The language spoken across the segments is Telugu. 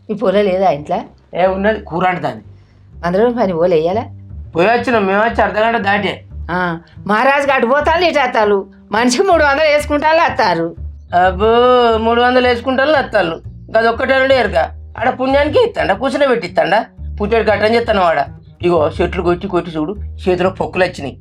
మీ పొల లేదా ఇంట్లో ఏ ఉన్నది కూర అంటుంది అందరం పని పోలే వేయాలా పోయి వచ్చినాం మేము వచ్చి అర్ధగంట దాటే మహారాజు గట్టు పోతాను ఇటు అత్తాలు మనిషికి 300 వేసుకుంటాను అత్తారు అబ్బో 300 వేసుకుంటాను అత్తాళ్ళు అది ఒక్కటే ఎరక ఆడ పుణ్యానికి ఇస్తాడా కూర్చుని పెట్టిస్తాడా పుట్టేడు గట్టని చెప్తాను వాడ ఇగో చెట్లు కొట్టి చూడు చేతిలో పొక్కులు వచ్చినాయి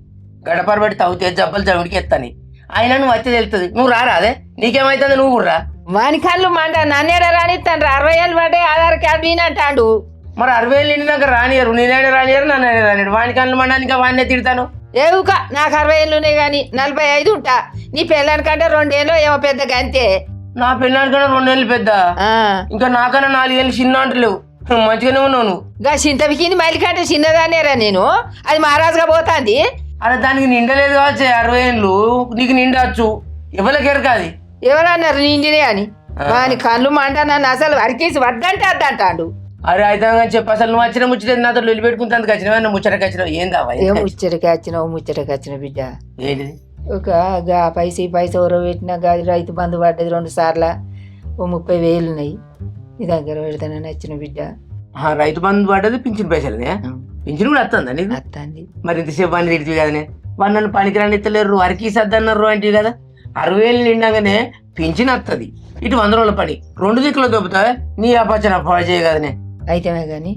గడపర పెట్టి తవ్వుతే జబ్బలు జమిడికి ఎత్తాని అయినా నువ్వు వచ్చి తెలుస్తుంది నువ్వు రారా అదే నీకేమైతుంది నువ్వు కూడా రా వాని కళ్ళు మంట నన్నేడ రానిస్తాను 60 ఏళ్ళు పడ్డే ఆధార్ కార్డు నేనంటాడు మరి 60 ఏళ్ళు నిండినాక రానియరు నేనైనా రానియరు నన్ను రానియరు వాని కళ్ళు మండానికి వాడినే తిడతాను ఏవుక నాకు 60 ఏళ్ళు ఉన్నాయి కానీ 45 ఉంటా నీ పెళ్ళానికంటే 2 ఏళ్ళు ఏమో పెద్దగా అంతే నా పిల్లానికన్నా 2 ఏళ్ళు పెద్ద ఇంకా నాకన్నా 4 ఏళ్ళు చిన్న అంటలేవు మంచిగానే ఉన్నావు నువ్వు గా చింతపికింది మళ్ళీ కంటే చిన్నదానేరా నేను అది మహారాజుగా పోతాంది అరే దానికి నిండలేదు కావచ్చు 60 ఏళ్ళు నీకు నిండవచ్చు ఎవరికెరు కాదు ఎవరన్నారు నిండినే అని వాని కళ్ళు మంట నన్ను అసలు వరికేసి వద్దంటే అద్దంటాడు అరే అయితే చెప్పు అసలు నువ్వు వచ్చిన ముచ్చట నాతో వెళ్ళి పెట్టుకుంటాను వచ్చినావు ముచ్చటకి వచ్చినావు ఏందావా ఏ ముచ్చటకి వచ్చిన బిడ్డ ఏంటిది ఒక గా పైస ఊర పెట్టినా గాది రైతు బంధు పడ్డది 2 సార్లు ఓ 30,000 ఉన్నాయి నీ దగ్గర పెడతానని వచ్చిన బిడ్డ రైతు బంధు పడ్డది పింఛన్ పైసలనే పింఛన్ కూడా వస్తుందా నీకు వస్తుంది మరి ఇంతసేపు అని తిడుతుంది కదనే వాళ్ళు నన్ను పనికిరాని ఎత్తలేరు వరకు సద్దన్నారు అంటే కదా 60 ఏళ్ళు నిండగానే పింఛన్ వస్తుంది ఇటు 100 రోజుల పని 2 దిక్కులు దొబ్బుతావే నీ అపచన పాడు చేయ కదనే అయితేనే కానీ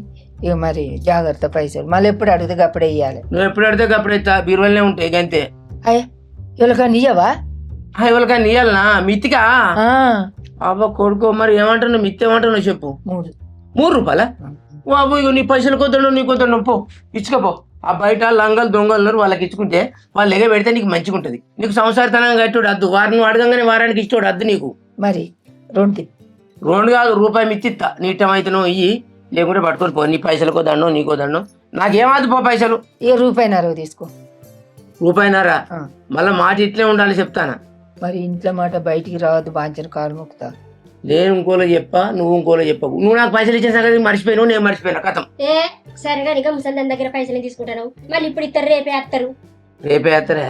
ఇక మరి జాగ్రత్త పైసలు మళ్ళీ ఎప్పుడు అడిగితే అప్పుడే ఇవ్వాలి నువ్వు ఎప్పుడు అడితే అప్పుడు ఇస్తా బీరువాళ్ళనే ఉంటాయి అంతే అయ్యా ఇవ్వకని ఇయ్యవా ఇవాళ ఇయ్యాలనా మిత్తికా అబ్బా కొడుకో మరి ఏమంటున్నావు మిత్తి ఏమంటున్నావు చెప్పు 3 రూపాయల బాబు ఇక నీ పైసలు కొద్దాడు నీ కొద్దాడు పో ఇచ్చుకపో ఆ బయట లంగలు దొంగలు వాళ్ళకి ఇచ్చుకుంటే వాళ్ళు ఎగ పెడితే నీకు మంచిగా ఉంటుంది నీకు సంసారతనంగా కట్టుడు అద్దు వారిని అడగంగానే వారానికి ఇచ్చాడు అద్దు నీకు మరి 2 కాదు రూపాయి మిత్తిస్తా నీ ఇష్టమైతే నువ్వు ఇయ్యి లేకుంటే పట్టుకొని పో నీ పైసలకో దండో నీకో దండో నాకేమాదు పో పైసలు ఇక ₹1.50 తీసుకో రూపాయినారా మళ్ళీ మాట ఇట్లే ఉండాలి చెప్తానా మరి ఇంట్లో మాట బయటికి రావద్దు బాంచిన కాలు మొక్కుతా నేను ఇంకోలో చెప్పా నువ్వు ఇంకోలో చెప్పవు నువ్వు నాకు పైసలు ఇచ్చే సంగతి మర్చిపోయినావు నేను మర్చిపోయినా కథం సరేగా నీకు ముసలి దగ్గర పైసలు తీసుకుంటాను మళ్ళీ ఇప్పుడు ఇస్తారు రేపే వస్తారు రేపే వస్తారా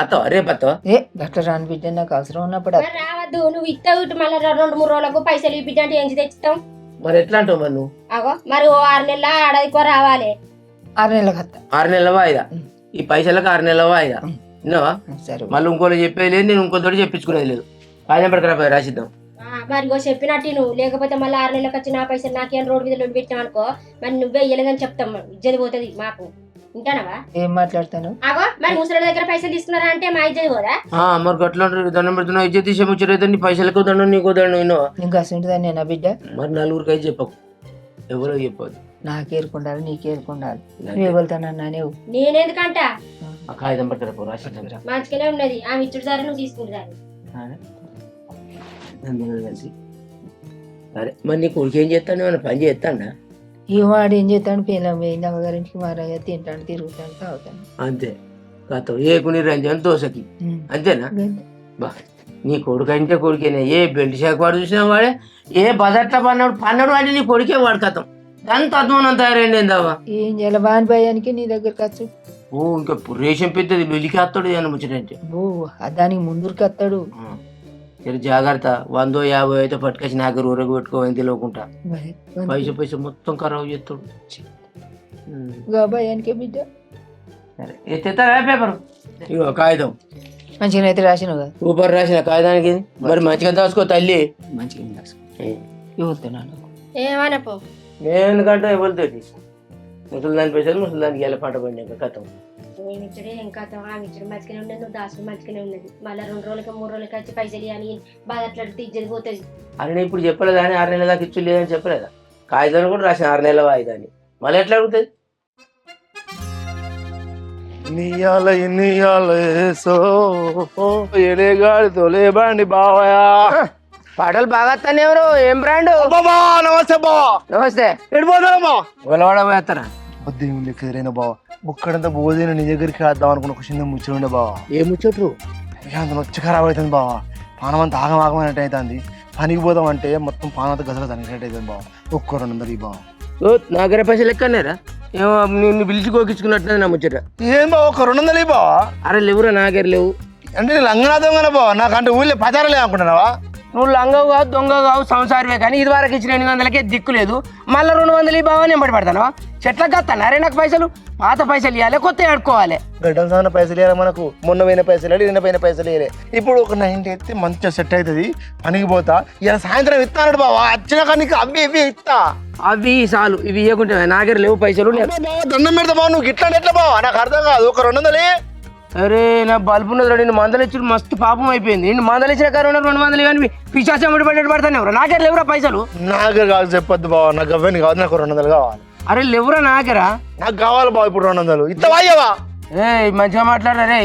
అత్తవా రేపు అత్తవా గట్ల రాని బిడ్డ నాకు అవసరం ఉన్నప్పుడు రావద్దు నువ్వు ఇస్తావు మళ్ళీ 2-3 రోజులకు పైసలు ఈ బిడ్డ అంటే ఏం తెచ్చిస్తాం మరి ఎట్లా అంటావు మరి నువ్వు అగో మరి 6 నెలల ఆడదికో రావాలి 6 నెలలకు వస్తా 6 నెలల వాయిదా ఈ పైసలకు 6 నెలల వాయిదా విన్నావా సరే మళ్ళీ ఇంకోలో చెప్పేది లేదు నేను ఇంకోతో చెప్పించుకునేది లేదు కాగితం పట్టుకురా రాసిద్దాం మరి చెప్పినట్టు నువ్వు లేకపోతే మళ్ళీ 6 నెలలకు వచ్చి నా పైసలు నాకేం రోడ్డు మీద లొడ్డు పెట్టావు అనుకో మరి నువ్వే ఇయ్యలేదని చెప్తాం ఇజ్జది పోతుంది మాకు ఉంటానవా ఏం మాట్లాడతాను అగో మరి ముసలి దగ్గర పైసలు తీసుకున్నారా అంటే మా ఇజ్జది పోదా మరి గట్లా దండం పెడుతున్నావు ఇజ్జత్ తీసే ముచ్చరైతే నీ పైసలకు దండం నీకో దండం విన్నావా ఇంకా అసంటిదాన్ని నా బిడ్డ మరి 4 అయితే చెప్పకు ఎవరో చెప్పదు నాకేరుకుండాలి నీకేరుకుండాలి నువ్వు ఎవరుతానన్నా నువ్వు నేనెందుకంట ఆ కాగితం పట్టుకురా రాసిద్దాం మంచిగానే ఉన్నది ఆమె ఇచ్చుడు సార్ నువ్వు తీసుకుంటారు కలిసి సరే మరి నీ కొడుకు ఏం చేస్తాను ఏమైనా పని చేస్తాడా ఈ వాడు ఏం చేస్తాడు పిల్లలు పోయింది అమ్మగారింటికి మారయ్య తింటాను తిరుగుతాను తాగుతాను అంతే కథ ఏ కుని రంజన్ దోశకి అంతేనా బా నీ కొడుకు అంటే కొడుకేనే ఏ బెల్ట్ షాక్ వాడు చూసినా వాడే ఏ బజార్లో పన్నాడు అంటే నీ కొడుకే వాడు కథం దాని తత్వం తయారైంది ఏందావా ఏం చేయాలి వాని భయానికి నీ దగ్గర ఖర్చు ఇంకా రేషం పెద్దది వెలికేస్తాడు అని ముచ్చటంటే దానికి ముందుకు వస్తాడు జాగ్రత్త 100-50 అయితే పట్టుకొచ్చి నాకు ఊరకు పెట్టుకోవని తెలియకుండా పైసా మొత్తం ఖరాబ్ చేస్తాడు భయానికే బిడ్డ సరే ఎత్తేస్తారా పేపర్ ఇగో కాగితం మంచిగా అయితే రాసినావు కదా సూపర్ రాసిన కాగితానికి మరి మంచిగా దాచుకో తల్లి మంచిగా ఎవరుతున్నాను ఏమనపో నేనుకంటే ఎవరితో ముసలిదాని పైసలు ముసలిదానికి ఎలా పంట పడినాక కథం ఏమిచ్చుడే ఇంకా ఆమెచ్చుడు మంచిగానే ఉన్నది నువ్వు దాసుడు మంచిగానే ఉన్నది మళ్ళీ 2 రోజులకి 3 రోజులకి వచ్చి పైసలు అని బాగా అట్లా ఇజ్జది పోతుంది అరే నేను ఇప్పుడు చెప్పలేదు అని 6 నెలల దాకా ఇచ్చు లేదని చెప్పలేదా కాగితాన్ని కూడా రాసిన 6 నెలల వాయిదా అని మళ్ళీ ఎట్లా అడుగుతుంది బండి బావయా పాటలు బాగా వస్తాను ఎవరు ఏం బ్రాండ్ నమస్తే బావా నమస్తే ఎడిపోతానమ్మా పోతారా దేవుని ఎదురైనా బావా బుక్కడంతా బోధైన నీ దగ్గరికి వేద్దాం అనుకున్న ఒక చిన్న ముచ్చట ఉండే బావా ఏ ముచ్చట్లు అంత నొచ్చి ఖరాబ్ అవుతుంది బావా పానం అంతా ఆగమాగమైనట్టు అవుతుంది పనికి పోదాం అంటే మొత్తం పానం అంతా గసలు తనిఖీ అవుతుంది బావా ఒక్క 200 బావా నా దగ్గర పైసలు లెక్కన్నారా ఏమో నిన్ను పిలిచి కోకించుకున్నట్టు నా ముచ్చట ఏం బావ ఒక 200 బావా అరే లేవురా నా దగ్గర లేవు అంటే నేను లంగనాథం కదా బావా నాకంటే ఊళ్ళో పచారలే అనుకుంటున్నావా నువ్వు లంగవు కావు దొంగ కావు సంసారమే కానీ ఇది వరకు ఇచ్చిన 800కే దిక్కు లేదు మళ్ళీ 200 ఈ బావని ఎంబడి పడతాను చెట్లకు కత్తాను అరే నాకు పైసలు పాత పైసలు ఇవ్వాలి కొత్త ఆడుకోవాలి గడ్డం సాన పైసలు ఇవ్వాలి మనకు మొన్న పోయిన పైసలు నిన్న పోయిన పైసలు ఇవ్వలే ఇప్పుడు ఒక 90 ఎత్తే మంచిగా సెట్ అవుతుంది పనికి పోతా ఇలా సాయంత్రం ఇస్తాడు బావా వచ్చినాక నీకు అవి ఇవి ఇస్తా అవి చాలు ఇవి ఇవ్వకుంటే నా దగ్గర లేవు పైసలు బావా దండం పెడతా బావ నువ్వు ఇట్లా ఎట్లా బావా నాకు అర్థం కాదు ఒక 200 అరే నా బల్బు ఉన్నది నిన్ను మందలు ఇచ్చి మస్తు పాపం అయిపోయింది నిన్ను మందలు ఇచ్చిన కారు 200 కానీ పిశాచం అమ్మడి పడ్డట్టు పడతాను ఎవరు నా దగ్గర లేవురా పైసలు నా దగ్గర కాదు చెప్పొద్దు బావా నాకు అవన్నీ కాదు నాకు 200 కావాలి అరే లేవురా నా దగ్గర నాకు కావాలి బావ ఇప్పుడు 200 ఇస్తావా అయ్యవా ఏ మంచిగా మాట్లాడరా రే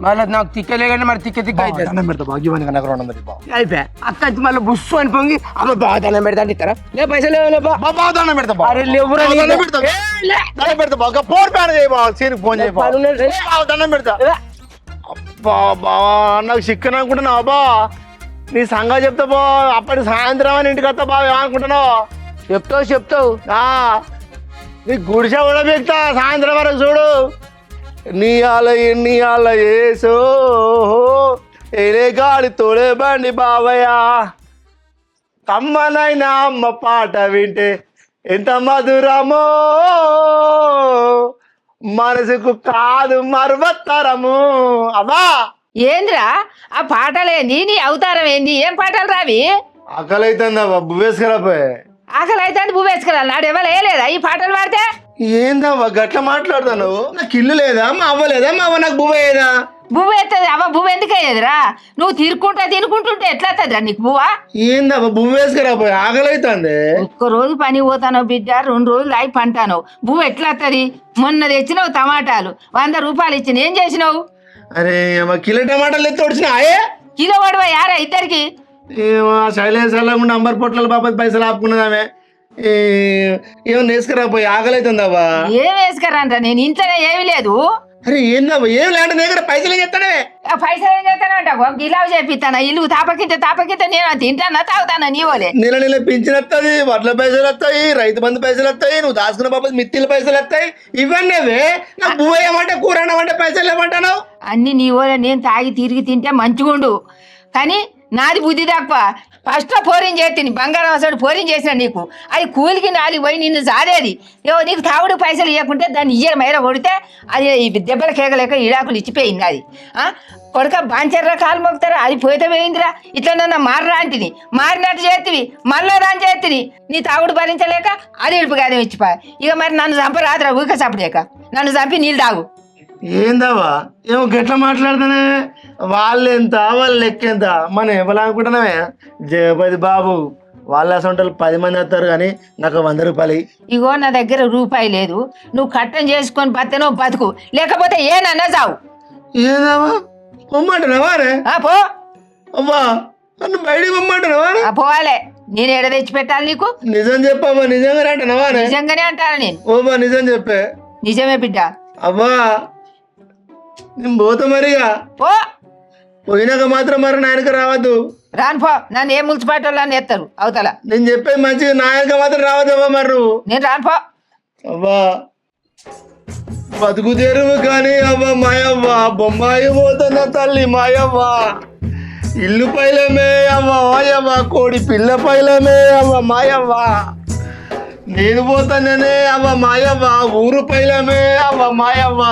మళ్ళీ నాకు తిక్కలేకంటే మరి తిక్క తిక్క అయితే దండం పెడతా బావ ఇవ్వని నాకు 200 బావ అయిపోయా అక్క మళ్ళీ బుస్సు అని పొంగి అమ్మ బాగా దండం పెడతా ఇస్తారా లే పైసలు బావ దండం పెడతా బావ అరే లేవురా దండం పెడతా దండం పెడతా బావ ఫోన్ ప్యాన్ చేయి బావ సీనికి ఫోన్ చేయి బావ దండం పెడతా అబ్బా బావా నాకు చిక్కన్ అనుకుంటున్నావా బా నీ సంగతి చెప్తా బా అప్పటి సాయంత్రం అని ఇంటికి వస్తా బావ ఏమనుకుంటున్నావు చెప్తావు నీ గుడిసె కూడా పెడతా సాయంత్రం వరకు చూడు నీ ఆల ఏసో ఏలే గాడి తోడే బండి బావయ్య కమ్మనైనా అమ్మ పాట వింటే ఎంత మధురమో మనసుకు కాదు మరువత్తరము అబ్బా ఏంద్రా ఆ పాటలేంది నీ అవతారం ఏంది ఏం పాటలు రావి ఆకలి అవుతుందా బబ్బు వేసుకురాపోయే ఆకలి అయితే పువ్వు వేసుకురాలి నాడు ఎవరు వేయలేదా ఈ పాటలు పాడితే ఏందవ్వ గట్ల మాట్లాడతావు నువ్వు నాకు ఇల్లు లేదా మా అవ్వ లేదా మా అవ్వ నాకు బువ్వ ఏదా పువ్వు ఎత్తది అవ్వ పువ్వు ఎందుకు అయ్యేదిరా నువ్వు తినుకుంటుంటే ఎట్లా వస్తుందిరా నీకు పువ్వా ఏందవ్వ బువ్వ వేసుకురాపోయే ఆకలి అవుతుంది ఒక్క రోజు పని పోతాను బిడ్డ 2 రోజులు అయి పంటాను పువ్వు ఎట్లా వస్తుంది మొన్న తెచ్చినావు టమాటాలు 100 రూపాయలు ఇచ్చిన ఏం చేసినావు అరే కిలో టమాటాలు ఎత్తి వచ్చిన ఆయే కిలో పడవా యారా ఇద్దరికి సైలెన్స్ అల్లకుండా అంబర్ పొట్ల బాపతి పైసలు ఆపుకున్నదామే ఏమో వేసుకురాపోయి ఆకలి అవుతుందవ్వా ఏం వేసుకురాంట నేను ఇంట్లోనే ఏమీ లేదు అరే ఏందవ్వ ఏం లేంట దగ్గర పైసలు ఏం చెప్తానే ఆ పైసలు ఏం చేస్తానంట గిలావు చేపిస్తాను ఇల్లు తాపకింత నేను తింటానా తాగుతానా నీవోలే నెల పింఛన్ వస్తుంది వడ్ల పైసలు వస్తాయి రైతు బంధు పైసలు వస్తాయి నువ్వు దాచుకున్న బాపతి మిత్తిల పైసలు వస్తాయి ఇవన్నీ నాకు బువ్వ ఏమంటే కూర అన్నమంటే పైసలు ఏమంటాను అన్ని నీవోలే నేను తాగి తిరిగి తింటే మంచిగుండు కానీ నాది బుద్ధి తక్కువ ఫస్ట్ పోరింగ్ చేతిని బంగారం అసలు పోరింగ్ చేసిన నీకు అది కూలికి నాలుగు పోయి నిన్ను జారేది ఏవో నీకు తాగుడు పైసలు ఇవ్వకుంటే దాన్ని ఇయ్యరు మైర కొడితే అది దెబ్బల కేకలేక ఇడాకులు ఇచ్చిపోయింది అది కొడుక బాంచర్రా కాలు మొక్కుతారా అది పోతే పోయిందిరా ఇట్లా నన్ను మారరా అంటిని మారినట్టు చేతివి మళ్ళీ రాని చేతిని నీ తాగుడు భరించలేక అది ఇడుపు గాదం ఇచ్చిపోయి ఇక మరి నన్ను చంపరాదురా ఊక చంపలేక నన్ను చంపి నీళ్ళు తాగు ఏందవ్వా ఏమో గట్లా మాట్లాడుతానే వాళ్ళు ఎంత వాళ్ళ లెక్క ఎంత మనం ఇవ్వాలనుకుంటున్నామే జయపతి బాబు వాళ్ళ అసలు 10 మంది వస్తారు కానీ నాకు 100 రూపాయలు ఇగో నా దగ్గర రూపాయి లేదు నువ్వు కట్టం చేసుకొని బతనో బతుకు లేకపోతే ఏనన్నా చావు ఏదమ్మా పొమ్మంటున్నావా పో అమ్మా నన్ను బయటికి పొమ్మంటున్నావా పోవాలే నేను ఎడ తెచ్చి పెట్టాలి నీకు నిజం చెప్పమ్మా నిజంగానే అంటున్నావా నిజంగానే అంటాను నేను ఓమ్మా నిజం చెప్పే నిజమే బిడ్డ అవ్వా నేను పోతా మరిగా పో పోయినాక మాత్రం మరి నాయనక రావద్దు రాను పో నన్ను ఏ మున్సిపాలిటీ ఎత్తారు అవతల నేను చెప్పేది మంచిగా నాయనక మాత్రం రావద్దమ్మా మరి నువ్వు నేను రాను పో అవ్వా బతుకు తెరువు కానీ అవ్వ మాయవ్వ బొమ్మాయి పోతున్న తల్లి మాయవ్వ ఇల్లు పైలమే అవ్వ మాయవ్వ కోడి పిల్ల పైలమే అవ్వ మాయవ్వ నేను పోతాననే అవ్వ మాయవ్వ ఊరు పైలమే అవ్వ మాయవ్వ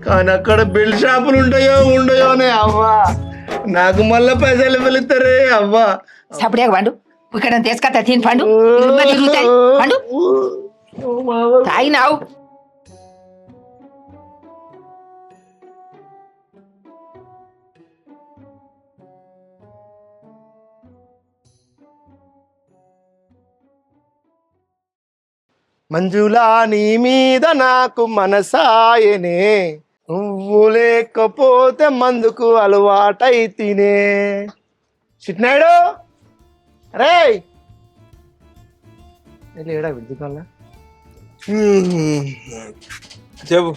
కానీ అక్కడ బెల్ షాపులు ఉంటాయో ఉండయోనే అవ్వ నాకు మళ్ళీ పైసలు వెళుతారే అవ్వ సపడే పండు ఇక్కడ తీసుకొస్తా తిని పండు తిరుగుతాయి పండు తాగినావు మంజులా నీ మీద నాకు మనసాయనే నువ్వు లేకపోతే మందుకు అలవాటై తినే చిట్నాయుడు రే లేడా విద్యుత్ చెప్పు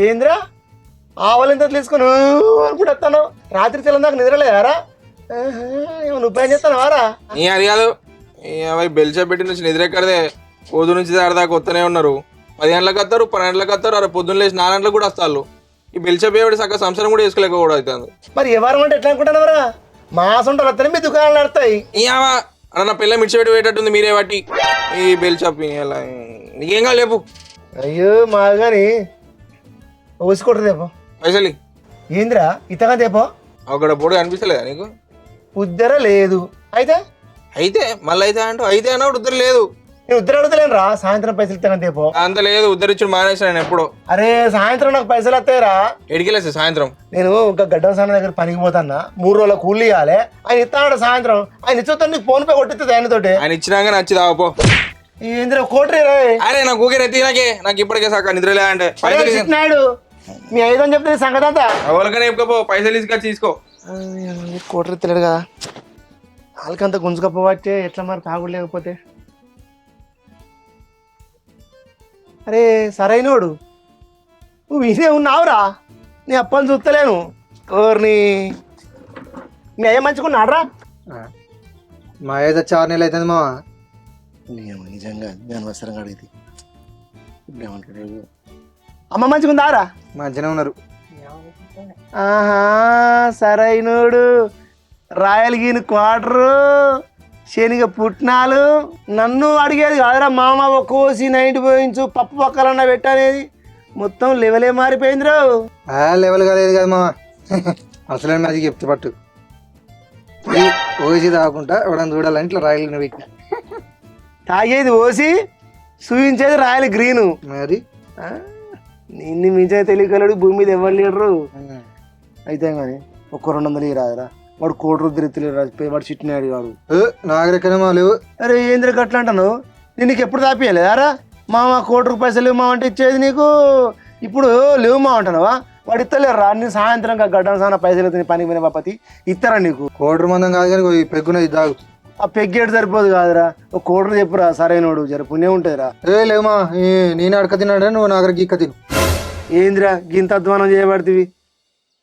ఏంద్రా ఆవలు ఎంత తీసుకొని అనుకుంటాను రాత్రి తెల్లందాక నిద్రలేదారా ఏమన్నా ఉపాయం చేస్తాను వారా నీ అది కాదు బెల్చా పెట్టి నుంచి నిద్రెక్కడదే పొద్దు నుంచి దాదాకా వస్తూనే ఉన్నారు 10 గంటలకు వస్తారు 12 గంటలకు వస్తారు అరే పొద్దున్న లేచి 4 గంటలకు కూడా వస్తారు ఈ బెల్చా పేపడి సక్క సంసారం కూడా వేసుకోలేక కూడా అవుతుంది మరి ఏ వారం అంటే ఎట్లా అనుకుంటున్నావరా మాసంటారు వస్తేనే మీ దుకాణాలు నడతాయి. ఏవా అన్న నా పిల్ల మిడిచిపెట్టి పోయేటట్టుంది మీరే బట్టి ఈ బెల్ షాప్ ఇలా నీకేం కావాలి లేపు అయ్యో మా కానీ ఊసుకోవట్రు తేపో. పైసలు ఇయ్యి. ఏందిరా ఇతగా తేపో. అక్కడ బోర్డు కనిపిస్తలేదా నీకు? ఉద్దర లేదు అయితే అయితే మళ్ళీ అయితే అంటూ అయితే అన్న ఉద్దరు లేదు. నేను ఉద్దర అడుగుతలేను రా. సాయంత్రం పైసలు ఇస్తాగా తేపో. అంత లేదు ఉద్దరిచ్చుడు మానేసాను నేను ఎప్పుడో. అరే సాయంత్రం నాకు పైసలు వస్తాయిరా. ఎడికెళ్ళేస్తా సాయంత్రం. నేను ఒక గడ్డం సాన దగ్గర పనికి పోతాన్నా 3 రోజుల కూలి ఇవ్వాలి. ఆయన ఇస్తాడు సాయంత్రం. ఆయన ఇచ్చేస్తాను నీకు ఫోన్ పే కొట్టిస్తుంది ఆయనతోటి. ఆయన ఇచ్చినాక నచ్చి దాపో. ఏందిరా కోటరీ రా. అరే నాకు ఊకే రెత్తి నాకే నాకు ఇప్పటికే సాక నిద్రలే అంటే నాయుడు మీ 5 అని చెప్తే సంగతి అంతా ఎవరికైనా చెప్పుకోపో పైసలు తీసుకొచ్చి తీసుకో. కోటరీ తెలియదు కదా వాళ్ళకంతా గుంజుకపోవచ్చే ఎట్లా మరి తాగుడు లేకపోతే. అరే సరైనోడు నువ్వు ఇదే ఉన్నావురా. నీ అప్పని చూస్తలేను. ఓర్ని మీ అయ్య మంచుకున్నాడ్రా. మా ఏదో 4 నెలలు అవుతుంది మా. నిజంగా అనవసరంగా అడిగింది. ఇప్పుడు ఏమంటాడు అమ్మ మంచిగుందారా? మంచిగానే ఉన్నారు. ఆహా సరైనోడు. రాయలగిన క్వార్టరు శనిగ పుట్నాలు నన్ను అడిగేది కాదురా మామ. కోసి 90 పోయించు పప్పు పక్కలన్నా పెట్టనేది. మొత్తం లెవెలే మారిపోయిందిరా. లెవెల్ కాలేదు కదా మా. అసలు అది చెప్తే పట్టు ఓసి తాగకుండా ఎవడని చూడాలని ఇట్లా రాయలు పెట్టిన. తాగేది ఓసి చూపించేది రాయల గ్రీను. మరి నిన్ను మించే తెలియకలడు భూమి మీద ఎవరు లేడరు. అయితే కానీ ఒక్క 200 రాదురా. వాడు కోటి రూపాయలు ఎత్తులేరు. వాడు చిట్టినాడు వాడు. నా దగ్గర మా లేవు. అరే ఏంద్ర గట్లా అంటాను. నేను నీకు ఎప్పుడు తాపియలేదారా? మామ కోటి రూపాయలు లేవు మా అంటే ఇచ్చేది నీకు. ఇప్పుడు లేవు మా అంటున్నావా? వాడు ఇస్తలేరు రా. నేను సాయంత్రం గడ్డం సాన పైసలు ఎత్తుని పనికి పోయిన బాపతి ఇస్తారా నీకు. కోటి మందం కాదు కానీ పెగ్గున్నది దాగు. ఆ పెగ్గేటు సరిపోదు కాదురా. ఒక కోటరు చెప్పురా సరైనోడు జర పుణ్యం ఉంటుందిరా. లేవుమా నేను అడక తిన్నాడా నువ్వు నా దగ్గర గీక్క తిను. ఏందిరా గింత అధ్వానం చేయబడుతుంది.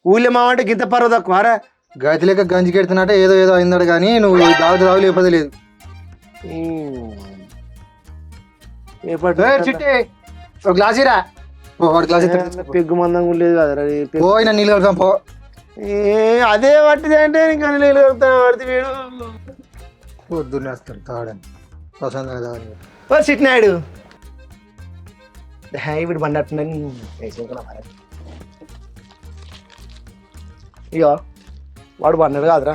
ఊళ్ళో మా అంటే గింత పర్వ తక్కువరా. గతి లెక్క గంజి కెడుతున్నట్టే ఏదో ఏదో అయిందట కానీ నువ్వు దాగు లేకపోతే లేదు. చిట్టి ఒక గ్లాస్ ఇరా. వాడు గ్లాస్ పెగ్గు మందంగా లేదు కదరా. పోయిన నీళ్ళు కలుగుతాం పో. అదే పట్టిది అంటే ఇంకా నీళ్ళు కలుగుతాను పడితే వీడు పొద్దున్నేస్తాడు తాగడానికి పసంద తాగని. చిట్నాయుడు వీడు బండి అట్టుందని ఇయో వాడు పన్నాడు కాదురా.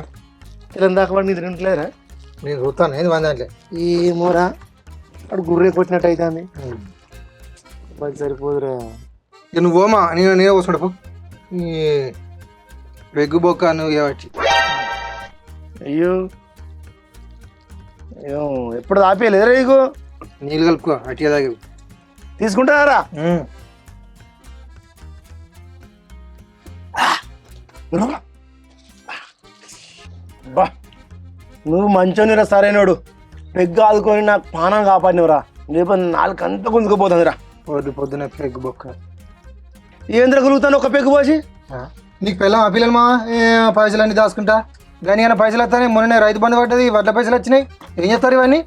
ఇలా దాకా వాడు నిద్ర ఉంటలేదురా. నేను చూస్తాను ఏంది వంద దాంట్లో ఏమోరా. వాడు గుర్రే కొట్టినట్టు అవుతుంది. పది సరిపోదురా. నువ్వు పోమా నేనే కూర్చుంటా పో. వెగ్గు బొక్క నువ్వు ఏవచ్చి. అయ్యో అయ్యో ఎప్పుడు ఆపేయలేదురా నీకు. నీళ్ళు కలుపుకో అట్టిగా తాగి తీసుకుంటారా? బా నువ్వు మంచోనిరా సరైనోడు. పెగ్గు ఆదుకొని నాకు పానం కాపాడినవురా. లేకపోతే 4 అంతా గుంజుకుపోతుందిరా. పొద్దున పెగ్గు బొక్క ఏంద్ర కలుగుతాను ఒక పెగ్గు పోసి. నీకు పిల్లలు ఆ పిల్లలు మా పైసలు అన్నీ దాచుకుంటా కానీ ఏమైనా పైసలు వస్తాయి. మొన్న రైతు బంధు పడ్డది వడ్ల పైసలు వచ్చినాయి. ఏం చేస్తారు ఇవన్నీ?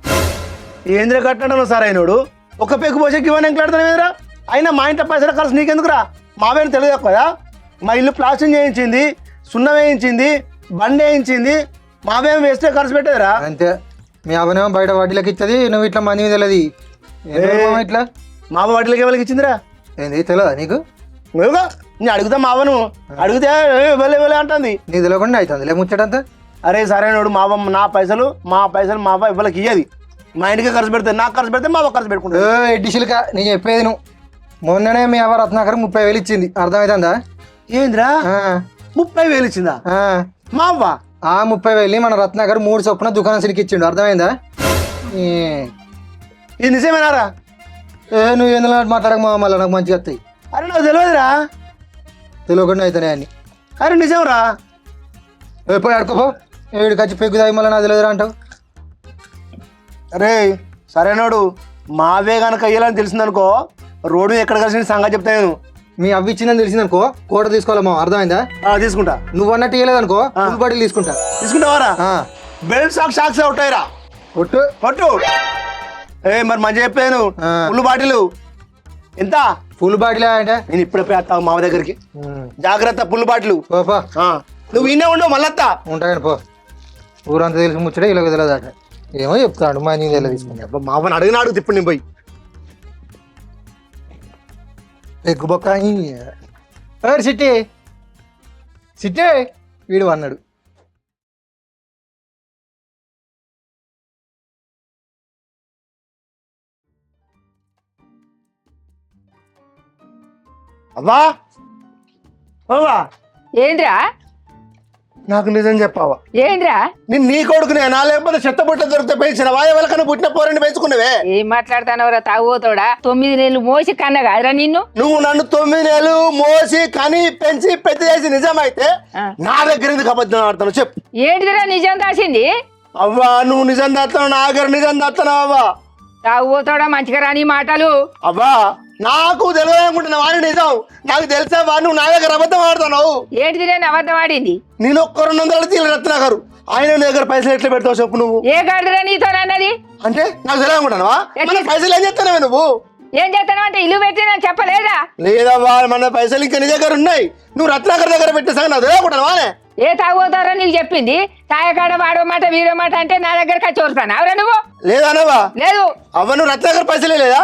ఏంద్ర కట్టడం సరైనోడు. ఒక పెగ్గు పోసేకి ఇవన్నీ ఎంకలాడతాను ఏంద్రా. అయినా మా ఇంట్లో పైసలు కలిసి నీకెందుకురా? మావేం తెలియదు కదా. మా ఇల్లు ప్లాస్టింగ్ చేయించింది, సున్నం వేయించింది, బండి వేయించింది. మావేం వేస్తే ఖర్చు పెట్టేదిరా. అంతే మీ అవనేమో బయట వడ్డీలకి ఇస్తుంది. నువ్వు ఇట్లా మంది మీద తెలియదు ఇట్లా మా వాటిలోకి ఎవరికి ఇచ్చిందిరా? ఏంది తెలియదా నీకు? నువ్వుగా నేను అడుగుతా మావను అడిగితే ఇవ్వలే అంటుంది. నీకు తెలియకుండా అవుతుంది లే ముచ్చటంతా. అరే సరైనోడు మా పైసలు మా అవ్వ ఇవ్వలకి ఇయ్యది. మా ఇంటికి ఖర్చు పెడితే నాకు ఖర్చు పెడితే మా అవ్వ ఖర్చు పెట్టుకుంటా. ఎడ్డిషులుక నేను చెప్పేది నువ్వు. మొన్ననే మీ అవ్వ రత్నాకర్ 30,000 ఇచ్చింది. అర్థమవుతుందా? ఏందిరా 30,000 ఇచ్చిందా మా అవ్వ? ఆ 30,000 మన రత్నాకర్ 3 చొప్పున దుకాణం సిరికి ఇచ్చిండు. అర్థమైందా? ఇది నిజమేనారా? నువ్వు ఎందులో మాట్లాడక మళ్ళీ నాకు మంచిగా వస్తాయి. అరే నాకు తెలియదురా. తెలియకుండా అవుతాయి అన్ని. అరే నిజంరా. పోయి ఆడుకోపో. వీడికి వచ్చి పెగ్గుదాయి మళ్ళీ నాకు తెలియదురా అంటావు. అరే సరైనోడు మావే కనుక అయ్యాలని తెలిసిందనుకో రోడ్డు ఎక్కడ కలిసి సంగతి చెప్తా నేను. మీ అవ్వి ఇచ్చిందని తెలిసిందనుకో కోట తీసుకోవాలమ్మా. అర్థమైందా? తీసుకుంటా. నువ్వు అన్నట్టు ఇవ్వలేదనుకో ఫుల్ బాటిల్ తీసుకుంటా. తీసుకుంటావారా? బెల్ట్ షాక్స్ ఉంటాయిరా. కొట్టు పట్టు. మరి మంచిగా చెప్పాను. ఫుల్ బాటిల్ ఎంత? ఫుల్ బాటిల్ అంటే నేను ఇప్పుడే పోయేస్తావు మావ దగ్గరికి. జాగ్రత్త ఫుల్ బాటిల్. పోపా నువ్వు ఇన్నే ఉండవు మళ్ళత్తా. ఉంటాయని పో. ఊరంతా తెలిసి ముచ్చడే ఇలా తెలియదట ఏమో చెప్తాడు మా నీ తెలియదు తీసుకుని అబ్బా మావని అడిగిన అడుగు తిప్పుడు నేను పోయి ఎగ్గు బొక్క సిట్టి సిట్టి వీడు అన్నాడు అవ్వా అవ్వా ఏంద్రా నాకు నిజం చెప్పావా ఏంద్రా నేను నీ కొడుకునేనా లేకపోతే చెత్త బుట్ట దొరికితే పెంచిన వాయవలకన్నా పుట్టిన పోరని పెంచుకున్నావే ఏం మాట్లాడతానవరా తాగుతోడా 9 నెలలు మోసి కన్న కాదురా నిన్ను నువ్వు నన్ను 9 నెలలు మోసి కని పెంచి పెద్ద చేసి నిజమైతే నా దగ్గర ఎందుకు అబద్ధం ఆడతాను చెప్పు ఏంటిదిరా నిజం దాసింది అవ్వా నువ్వు నిజం దాస్తావు నా దగ్గర నిజం దాస్తున్నావు అవ్వా తాగుతోడా మంచిగా రాని మాటలు అవ్వా నాకు తెలియదు అనుకుంటున్నా వాడిని నిజం నాకు తెలిసా వాడు నువ్వు నా దగ్గర అబద్ధం ఆడుతున్నావు ఏంటిదిరా అబద్ధం ఆడింది నేను ఒక్క 200 తీల రత్నాకరు ఆయన నీ దగ్గర పైసలు ఎట్లా పెడతావు చెప్పు నువ్వు ఏ గాడిదిరా నీతో అన్నది అంటే నాకు తెలియదు అనుకుంటున్నావా మన పైసలు ఏం చేస్తానవే నువ్వు ఏం చేస్తాను అంటే ఇల్లు పెట్టి నేను చెప్పలేదా లేదవ్వా మన పైసలు ఇంకా నీ దగ్గర ఉన్నాయి నువ్వు రత్నాకర్ దగ్గర పెట్టేసాక నాకు తెలియకుంటున్నావా ఏ తాగుతారో నీకు చెప్పింది తాయకాడ వాడో మాట వీరో మాట అంటే నా దగ్గర ఖర్చు అవరా నువ్వు లేదనవా లేదు అవ్వ నువ్వు రత్నాకర్ పైసలే లేదా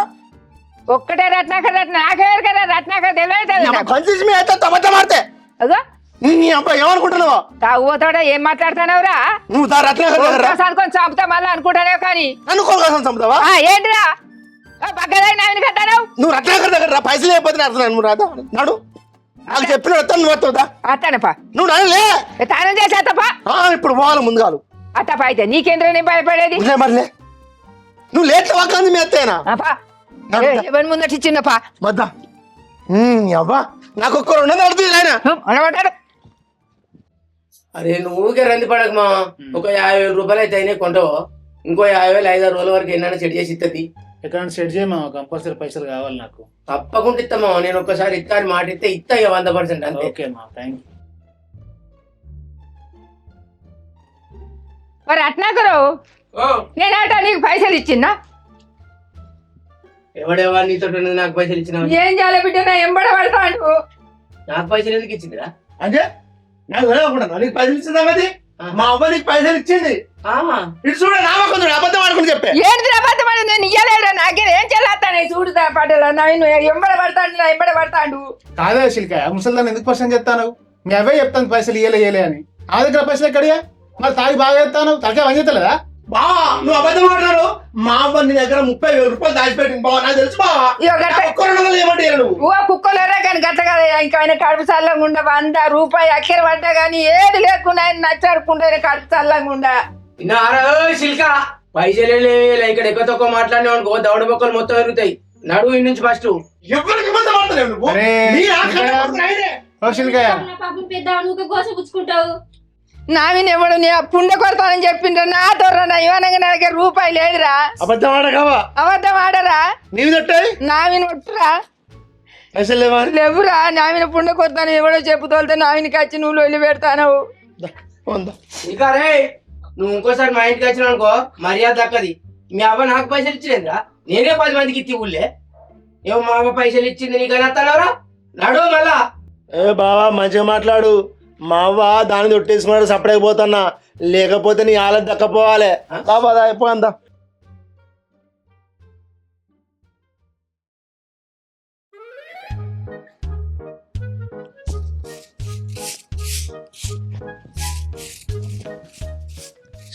ఒక్కటే రత్నాకర్ నాకేరు కదా రత్నాకర్ తెలియదు పంచేసి మీ అయితే అబద్ధం ఆడితే అదో నీ అబ్బాయి ఏమనుకుంటున్నావా తాగుతాడా ఏం మాట్లాడుతున్నావురా నువ్వు దా రత్నాకర్ దగ్గర రా. చదువుకొని చంపుతా మళ్ళీ అనుకుంటానే కానీ నన్ను కోరుకోసం చంపుతావా ఏంటిరా పక్కదాయి నాయన కట్టావు నువ్వు రత్నాకర్ దగ్గర రా పైసలు అయిపోతే అర్థం నువ్వు రాదా నాడు నాకు చెప్పిన వస్తాను నువ్వు వస్తావుదా అత్తనపా నువ్వు నాలే తానం చేసి అత్తపా ఇప్పుడు పోవాలి ముందుగాలు అత్తపా అయితే నీకేంద్ర నేను భయపడేది మరిలే నువ్వు లేట్ల వాకంది మీ అత్తేనా ఎవరి ముందటి చిన్నపా వద్దా అవ్వా నాకు ఒక్క 200 అడుగుతుంది ఆయన అనమాటాడు అరే నువ్వు ఊరికే రంది పడక మా ఒక 50,000 రూపాయలు అయితే అయినా కొంటావు ఇంకో 50,000 5-6 రోజుల వరకు ఎన్నైనా సెట్ చేసి ఇస్తుంది ఎక్కడ సెట్ చేయమా కంపల్సరీ పైసలు కావాలి నాకు తప్పకుండా ఇస్తామా నేను ఒక్కసారి ఇస్తా అని మాట ఇస్తే ఇస్తా ఇక 100% అంతే ఓకే మా థ్యాంక్ యూ మరి రత్నాకరు నేనాట నీకు పైసలు ఇచ్చిందా ఎవడెవా నీతో నాకు పైసలు ఇచ్చిన ఏం చేయాలి బిడ్డ నా ఎంబడ పడతాడు నాకు పైసలు ఎందుకు ఇచ్చిందిరా అంటే నాకు తెలియకుండా నీకు పైసలు ఇచ్చిందా అది మా అవ్వ నీకు పైసలు ఇచ్చింది ఇటు చూడ నా కొంచెం అబద్ధం ఆడుకుని చెప్పే ఏంటి అబద్ధం ఆడి నేను ఇయ్యలేదురా నాకే ఏం చెల్లాస్తాను చూడుతా పాటలు నేను ఎంబడ పడతాడు నా ఎంబడ పడతాడు కాదా శిల్కాయ ముసలిదాన్ని ఎందుకు క్వశ్చన్ చెప్తాను మీ అవే చెప్తాను పైసలు ఇయ్యలే అని ఆ దగ్గర పైసలు ఎక్కడియా మరి తాగి బాగా చెప్తాను తలకే పని చేస్తలేదా బావా నువ్వు అబద్ధం ఆడినారు మా అవ్వ నీ దగ్గర 30,000 రూపాయలు దాచిపెట్టింది బావా నాకు తెలుసు బావా ఒక్క 200 ఏమంటే నువ్వు కుక్కలేరా కానీ గట్ట కదా ఇంకా ఆయన కడుపు చల్లంగా ఉండ 100 రూపాయలు అక్కర పడ్డా కానీ ఏది లేకుండా ఆయన నచ్చాడుకుంటే కడుపు చల్లంగా ఉండ శిల్క పైసలే లేవు ఇక్కడ ఎక్కువ తక్కువ మాట్లాడినా అనుకో దౌడ బొక్కలు మొత్తం ఎరుగుతాయి నడువు ఇన్ని నుంచి ఫస్ట్ ఎవరికి అబద్ధం ఆడతలేవు నువ్వు అరే, నీ ఆఖరి కొడుకు ఆయనే. ఓ శిల్కాయ పాపం పెద్ద నువ్వు గోసపుచ్చుకుంటావు నావిని ఎవడు నీ పుండె కొడతానని చెప్పిండ్రా నా తోర్రా నా ఇవ్వనంగా నా దగ్గర రూపాయి లేదురా అబద్ధం ఆడకావా అబద్ధం ఆడరా నీవి తట్టాయి నావిని ఒట్టురా పైసలు లేవా లేవురా నావిన పుండె కొడతాను ఎవడో చెప్పుతోలితే నావినికి వచ్చి నువ్వు వెళ్ళి పెడతాను ఇంకా రే నువ్వు ఇంకోసారి మా ఇంటికి వచ్చిన అనుకో మర్యాద దక్కది మీ అవ్వ నాకు పైసలు ఇచ్చిలేదురా నేనే 10 మందికి ఇచ్చి ఊళ్ళే ఏమో మా అవ్వ పైసలు ఇచ్చింది నీకు అని వస్తానవరా నడు మళ్ళా ఏ బావా మంచిగా మాట్లాడు మా అవ్వ దాన్ని దొట్టేసుకున్నాడు సపడైపోతున్నా లేకపోతే నీ ఆలది దక్కపోవాలి బాబా అయిపోయిందా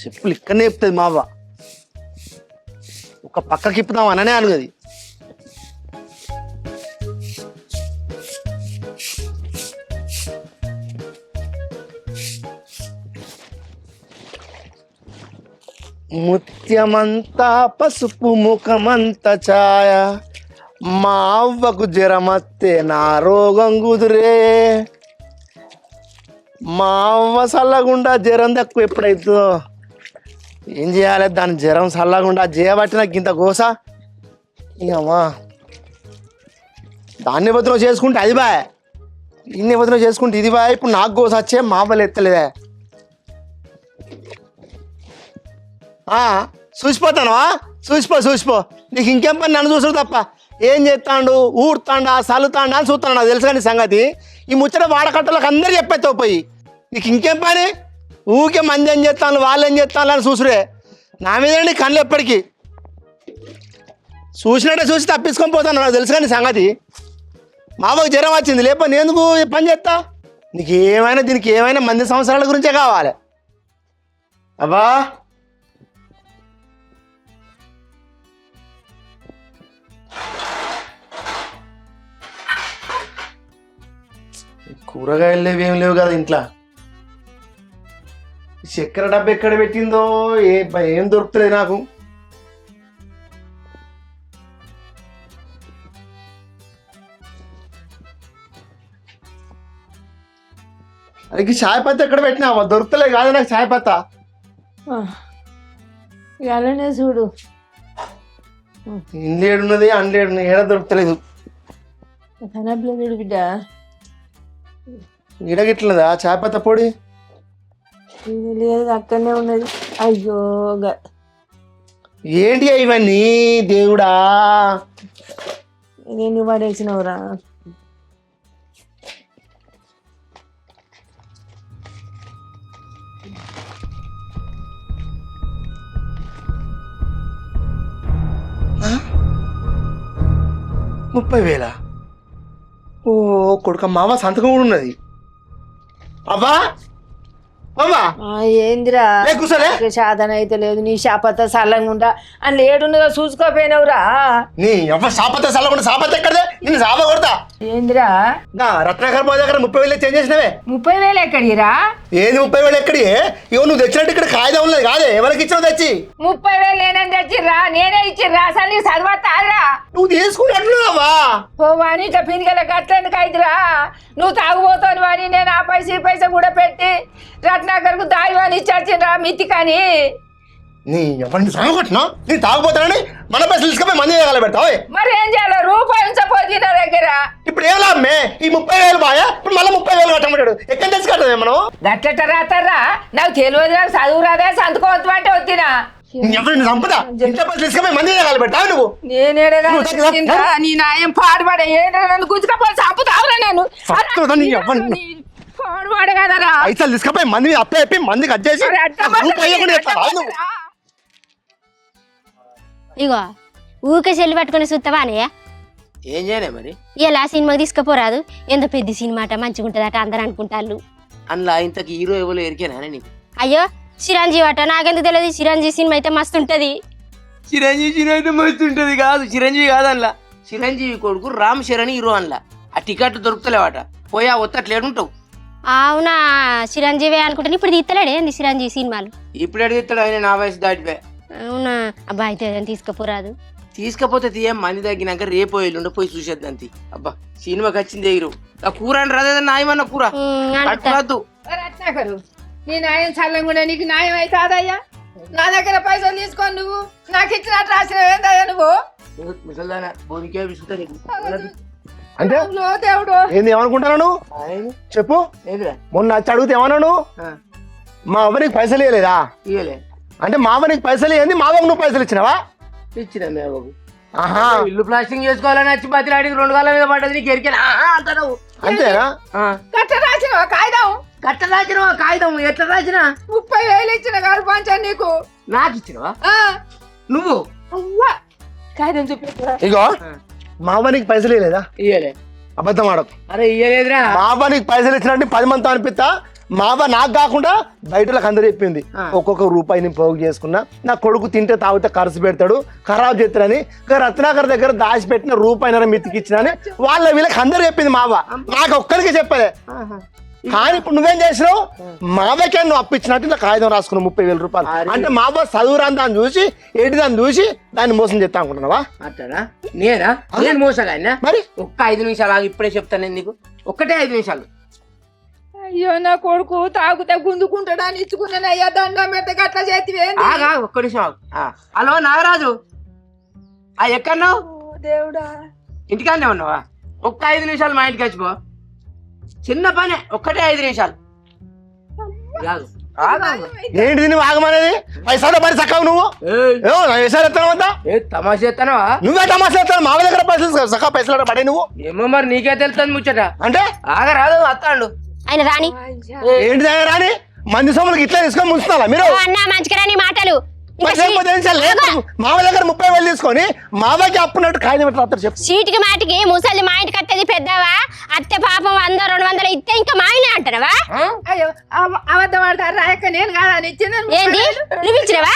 చెప్పులు ఇక్కడనే చెప్తుంది మా అవ్వ ఒక పక్కకి ఇప్పుదాం అననే అనుగది ముత్యమంతా పసుపు ముఖమంత ఛాయ మా అవ్వకు జ్వరమత్తే నా రోగం కుదురే మా అవ్వ చల్లగుండా జ్వరం తక్కువ ఎప్పుడైతుందో ఏం చేయాలి దాని జ్వరం చల్లగుండా చేయబట్టిన ఇంత గోస ఇకమ్మా దాన్ని బతులో చేసుకుంటే అది బాయ్ ఇన్ని బతులో చేసుకుంటే ఇది బాయ్ ఇప్పుడు నాకు గోస వచ్చే మా అవ్వలు ఎత్తలేదే చూసిపోతానవా చూసిపో నీకు ఇంకేం పని నన్ను చూసాడు తప్ప ఏం చేస్తాడు ఊడుతాడా చల్లుతాడా అని చూస్తాను నాకు తెలుసు కానీ సంగతి ఈ ముచ్చట వాడకట్టలకు అందరు చెప్పేస్తావు పోయి నీకు ఇంకేం పని ఊకే మంది ఏం చేస్తాను వాళ్ళు ఏం చేస్తాను అని చూసురే నా మీద కళ్ళు ఎప్పటికీ చూసినట్టే చూసి తప్పించుకొని పోతాను నాకు తెలుసు కానీ సంగతి మామకు జ్వరం వచ్చింది లేకపోతే నేను ఎందుకు ఈ పని చేస్తా నీకు ఏమైనా దీనికి ఏమైనా మంది సంవత్సరాల గురించే కావాలి అబ్బా కూరగాయలు లేవు ఏం లేవు కదా ఇంట్లో చక్కెర డబ్బా ఎక్కడ పెట్టిందో ఏం దొరుకుతలేదు నాకు అరే చాయ్ పత్తి ఎక్కడ పెట్టినావా దొరుకుతలే కాదు నాకు చాయ్ పత్తా అలానే చూడు ఇండ్లేడున్నది అండ్లేడున్నది ఏడ దొరుకుతలేదు కనపలేదు బిడ్డ ఈడగిట్లదా చాయ్ పత్త పొడి ఇది లేదు అక్కడనే ఉన్నది అయ్యో ఏంటి ఇవన్నీ దేవుడా నేను పడేసినవురా ముప్పై వేల ఓ కొడుక మావ సంతకం కూడా ఉన్నది అబ్బా అబ్బా ఏందిరా కూర్చోలే సాధన అయితే లేదు నీ శాపత సల్లంగా ఉండా అని ఏడున్నదో చూసుకోపోయినవురా నీ అవ్వ సాపత్త సల్లకుండా సాపత్త ఎక్కడదే నేను సాప కొడతా ఏందిరా నా రత్నాకర్ బాబు దగ్గర 30,000 చేంజ్ చేసినవే 30,000 ఎక్కడిరా ఏది 30,000 ఎక్కడి ఇవో నువ్వు తెచ్చినట్టు ఇక్కడ కాగితం ఉన్నది కాదే ఎవరికి ఇచ్చావు తెచ్చి 30,000 నేనేం తెచ్చిర్రా నేనే ఇచ్చిర్రా అసలు నీకు చదవతారా నువ్వు తీసుకున్నట్లున్నావా ఓ వాణి ఇట్లా పిండిగల గట్లెందుకు అయితురా నువ్వు తాగుపోతాను వాణి నేను ఆ పైసా ఈ పైసా కూడా పెట్టి రత్నాకర్కు దాయి వాణి ఇచ్చార్చిండ్రా మిత్తి కానీ నీ ఎవరిని సాగొట్టినా నేను తాగుపోతానని మన పైసలు తీసుకుపోయి మంది వేయాలి పెడతావు మరి ఏం చేయాలి రూపాయి ఉంచపోతే నా దగ్గర ఇప్పుడు ఏం లాభమే ఈ 30,000 బాయా ఇప్పుడు మళ్ళీ 30,000 కట్టమంటాడు ఎక్కడ తెచ్చి కట్టదే మనం గట్లెట్ట రాతారా నాకు తెలియదు నాకు చదువు రాదే సంతకం అంటే వద్దినా ఎవరిని సంపద ఇంత పైసలు తీసుకుపోయి మంది వేయాలి పెడతావు నువ్వు నేనేడా నీ నాయం పాడుపడే ఏంటో నన్ను గుంజుకపోయి చంపుతావురా నన్ను పాడుపడే కదరా పైసలు తీసుకుపోయి మంది అప్ప చెప్పి మందికి వచ్చేసి రూపాయి కూడా ఇస్తావా నువ్వు ఇగో ఊకే చెల్లి పట్టుకుని చూస్తావా అనయ్య ఏం చేయలే మరి ఇలా సినిమాకి తీసుకుపోరాదు ఎంత పెద్ద సినిమా అట మంచిగా ఉంటుందట అందరు అనుకుంటారు అందులో ఇంతకి హీరో ఎవరు ఎరికేనా నీకు అయ్యో చిరంజీవి అట నాకెందుకు తెలియదు చిరంజీవి సినిమా అయితే మస్తు ఉంటది చిరంజీవి సినిమా అయితే మస్తు ఉంటుంది కాదు చిరంజీవి కాదు అందులో చిరంజీవి కొడుకు రామ్ చరణ్ హీరో అందులో ఆ టికెట్ దొరుకుతలేవాట పోయా ఒత్తట్లేడుంటావు అవునా చిరంజీవి అనుకుంటాను ఇప్పుడు తీస్తలేడే ఏంది చిరంజీవి సినిమాలు ఇప్పుడు అడిగిస్తాడు ఆయన నా వయసు దాటిపోయి అవునా అబ్బా అయితే తీసుకుపోరాదు తీసుకపోతే తీయం మంది తగ్గినాక రేపు ఎల్లుండి పోయి చూసేద్దాం తీ అబ్బా సినిమాకి వచ్చింది ఎగిరు ఆ కూర అని రాదేదా నాయమన్న కూర కట్టుకోవద్దు రత్నాకరు నీ న్యాయం చల్లంగా నీకు న్యాయం అవుతాదయ్యా నా దగ్గర పైసలు తీసుకొని నువ్వు నాకు ఇచ్చినట్టు రాసిన ఏందయ్యా నువ్వు ముసల్దానా బోనికే విసుకుతా నీకు అంటే దేవుడు ఏంది ఏమనుకుంటాను నువ్వు చెప్పు ఏందిరా మొన్న వచ్చి అడిగితే ఏమన్నావు మా అవ్వ నీకు పైసలు ఇవ్వలేదా ఇవ్వలే అంటే మా అవ్వ నీకు పైసలు ఏంది మా అవ్వకు నువ్వు పైసలు ఇచ్చినావా ఇచ్చిన మేబకు ఆహా ఇల్లు ప్లాస్టింగ్ చేసుకోవాలని వచ్చి బతిలాడికి 2 కాళ్ళ మీద పడ్డది నీకు ఎరికేనా అంటావు అంతేనా కట్ట రాసిన కాగితం కట్ట రాసినవా కాగితం ఎట్లా రాసినా 30,000 ఇచ్చిన కాదు పంచాను నీకు నాకు ఇచ్చినవా నువ్వు అవ్వా కాగితం చెప్పి ఇగో మా అవ్వ నీకు పైసలు ఇవ్వలేదా ఇయ్యలే అబద్ధం ఆడకు అరే ఇయ్యలేదురా మా అవ్వ నీకు పైసలు ఇచ్చినట్టు 10 మందితో అనిపిస్తా మా అవ్వ నాకు కాకుండా బయటలకు అందరు చెప్పింది ఒక్కొక్క రూపాయిని పోగు చేసుకున్నా నా కొడుకు తింటే తాగితే ఖర్చు పెడతాడు ఖరాబ్ చేస్తాడని రత్నాకర్ దగ్గర దాచిపెట్టిన రూపాయినర మితికిచ్చినా అని వాళ్ళ వీళ్ళకి అందరు చెప్పింది మా అవ్వ నాకు ఒక్కరికి చెప్పలే కానీ ఇప్పుడు నువ్వేం చేసినావు మా అవ్వకే నువ్వు అప్పించినట్టు ఇలా కాగితం రాసుకున్నావు 30,000 రూపాయలు అంటే మా అవ్వ చదువురాని దాన్ని చూసి ఏంటి దాన్ని చూసి దాన్ని మోసం చేస్తా అనుకుంటున్నావా అట్లా నేనా నేను మోసగా మరి ఒక్క 5 నిమిషాలు ఆగు ఇప్పుడే చెప్తాను నేను నీకు ఒక్కటే 5 నిమిషాలు అయ్యో నా కొడుకు తాగుతే గుంజుకుంటాడా అని ఇచ్చుకున్నాను అయ్యా దండం పెడితే గట్లా చేతివే ఆగా ఒక్క నిమిషం ఆగు హలో నాగరాజు ఎక్కడున్నావు దేవుడా ఇంటికాడనే ఉన్నావా ఒక్క 5 నిమిషాలు మా ఇంటికి వచ్చిపో చిన్న పనే ఒక్కటే 5 నిమిషాలు ఏంటి నువ్వు ఆగమనేది పైసలు పడి చక్కవు నువ్వు వేసాలు ఎత్తాను వద్దా తమాషా చేస్తానవా నువ్వే తమాషా ఎత్తాను మా దగ్గర పైసలు చక్క పైసలు పడే నువ్వు ఏమో మరి నీకే తెలుస్తుంది ముచ్చట అంటే ఆగరాదు అత్తాడు ఆయన రాని ఏంటి రాని మంది సొమ్ములకి ఇట్లా తీసుకొని ముంచుతారా మీరు? అన్న మంచిగా నీ మాటలు ఇంకా లేకపోతే ఏం చేయాలి? మామ దగ్గర 30,000 తీసుకొని మామకి అప్పున్నట్టు కాగితం ఎట్లా రాస్తారు చెప్పు? సీటుకి మాటికి ముసలి మా ఇంటికి అత్తది పెద్దవా అత్తే పాపం 100-200 ఇస్తే ఇంకా మాయనే అంటారా అయ్యో అబద్ధం ఆడతారు రాయక్క నేను కాదని ఇచ్చింది ఏంది నువ్వు ఇచ్చినవా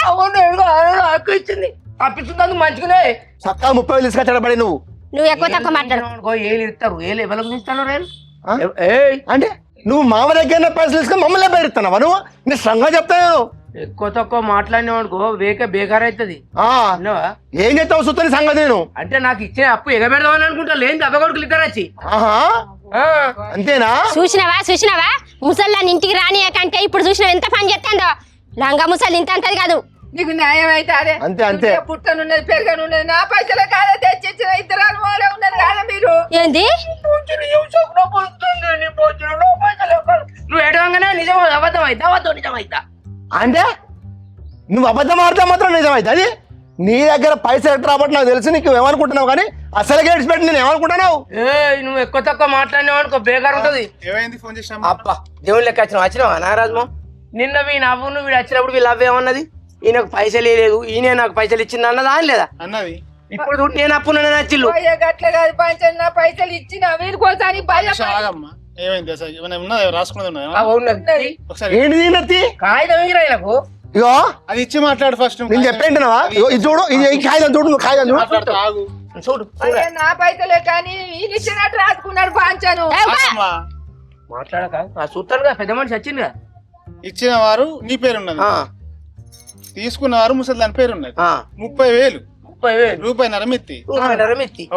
అక్క ఇచ్చింది అప్పించుంది మంచిగానే చక్కగా 30,000 తీసుకొచ్చాడు పడి నువ్వు. నువ్వు ఎక్కువ తక్కువ మాట్లాడు ఏళ్ళు ఇస్తారు ఏళ్ళు ఎవరికి ఇస్తాను రేలు ఆ? అంటే నువ్వు మామ దగ్గర పైసలు తీసుకొని మమ్మల్ని బయలుతున్నావా నువ్వు? నేను స్ట్రాంగ్ గా చెప్తాను. ఎక్కువ తక్కువ మాట్లాడినావనుకో బేకార్ అవుతుంది. ఏం చేస్తావు సుత్తని సంగతి నేను అంటే నాకు ఇచ్చే అప్పు ఎగబెడదామని అనుకుంటా లేదు అబ్బగొడుకులు ఇద్దరు వచ్చి. ఆహా అంతేనా? చూసినావా ముసల్లాన్ని ఇంటికి రానియకంటే ఇప్పుడు చూసినావు ఎంత పని చేస్తాందో. లంగా ముసలి ఇంత అంటది కాదు. నీకు న్యాయం అయితే అదే అంతే పుట్టనున్నది పెరగనున్నది నా పైసలే కాదా తెచ్చిచ్చిన ఇద్దరు అనుమానం ఉన్నది కాదా మీరు ఏంది నువ్వు ఏడవంగానే నిజం అబద్ధం అవుతా అబద్ధం నిజం అవుతా అంటే నువ్వు అబద్ధం ఆడితే మాత్రం నిజమైతే అది నీ దగ్గర పైసలు ఎట్లా రాబట్టి నాకు తెలుసు. నీకు ఏమనుకుంటున్నావు కానీ అసలు గేట్స్ పెట్టి నేను ఏమనుకుంటున్నావు? నువ్వు ఎక్కువ తక్కువ మాట్లాడినావు అనుకో బేకార్ ఉంటది. ఏమైంది ఫోన్ చేసినా? అబ్బా దేవుని లెక్క వచ్చినావా నాగరాజమో? నిన్న వీని అవ్వును వీడు వచ్చినప్పుడు వీళ్ళు అవ్వేమన్నది ఈయనకు పైసలు లేదు ఈయన నాకు పైసలు ఇచ్చింది అన్నదా అని లేదా అన్నది. ఇప్పుడు చూడు నేను అప్పు నచ్చిల్లు గట్ల కాదు పంచండి నా పైసలు ఇచ్చిన వీరి కోసం ఆగమ్మా ఏమైంది అసలు ఏమైనా ఉన్నది రాసుకున్నది ఉన్నది ఒకసారి ఏంటి నత్తి కాగితం ఎగిరా నాకు ఇగో అది ఇచ్చి మాట్లాడు ఫస్ట్. నేను చెప్పేంటున్నావా? ఇది చూడు ఇది కాగితం చూడు నువ్వు కాగితం చూడు ఆగు చూడు నా పైసలే కానీ వీళ్ళు ఇచ్చినట్టు రాసుకున్నాడు పంచాను ఆగమ్మా. మాట్లాడక చూస్తానుగా పెద్ద మనిషి వచ్చిందిగా ఇచ్చిన వారు నీ పేరు ఉన్నది తీసుకున్న వారు ముసలి దాని పేరు ఉన్నది 30,000 రూపాయన్నర మెత్తి.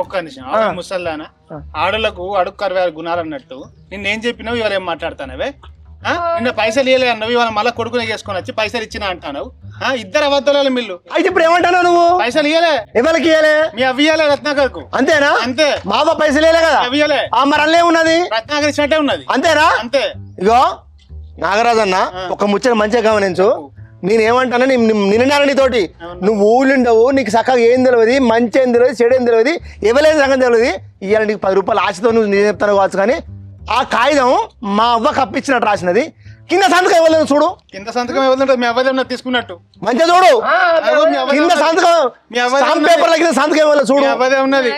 ఒక్క నిమిషం ముసల్దాన ఆడలకు అడుగు కరవే గుణాలు అన్నట్టు నిన్నేం చెప్పినావు ఇవాళ ఏం మాట్లాడతానవే? నిన్న పైసలు ఇవ్వలే అన్నావు ఇవాళ మళ్ళీ కొడుకునే చేసుకొని వచ్చి పైసలు ఇచ్చినా అంటావు. ఇద్దరు అబద్ధాలు మిల్లు. అయితే ఇప్పుడు ఏమంటావు నువ్వు? పైసలు ఇవ్వలే ఎవరికి ఇవ్వలే? మీ అవి ఇవ్వలే రత్నాకర్కు. అంతేనా? అంతే. మావ పైసలు ఇవ్వలే కదా? అవి ఇవ్వలే. మరి అల్లే ఉన్నది రత్నాకర్ ఇచ్చినట్టే ఉన్నది. అంతేనా? అంతే. ఇగో నాగరాజు అన్న ఒక ముచ్చట మంచిగా గమనించు. నేనేమంటాను నిన్న నీతోటి నువ్వు ఊళ్ళుండవు నీకు చక్కగా ఏం తెలియదు మంచి ఏం తెలియదు చెడు ఏం తెలియదు ఇవ్వలేని సంగతి తెలియదు. ఇవాళ నీకు 10 రూపాయలు ఆశతో నువ్వు నేను చెప్తాను కావచ్చు కానీ ఆ కాగితం మా అవ్వకు అప్పించినట్టు రాసినది. కింద సంతకం ఇవ్వలేదు చూడు. కింద సంతకం ఇవ్వలేదు మీ అవ్వదే తీసుకున్నట్టు మంచిగా చూడు. కింద సంతకం స్టాంప్ పేపర్ల కింద సంతకం ఇవ్వలేదు చూడు. అవ్వదే ఉన్నది.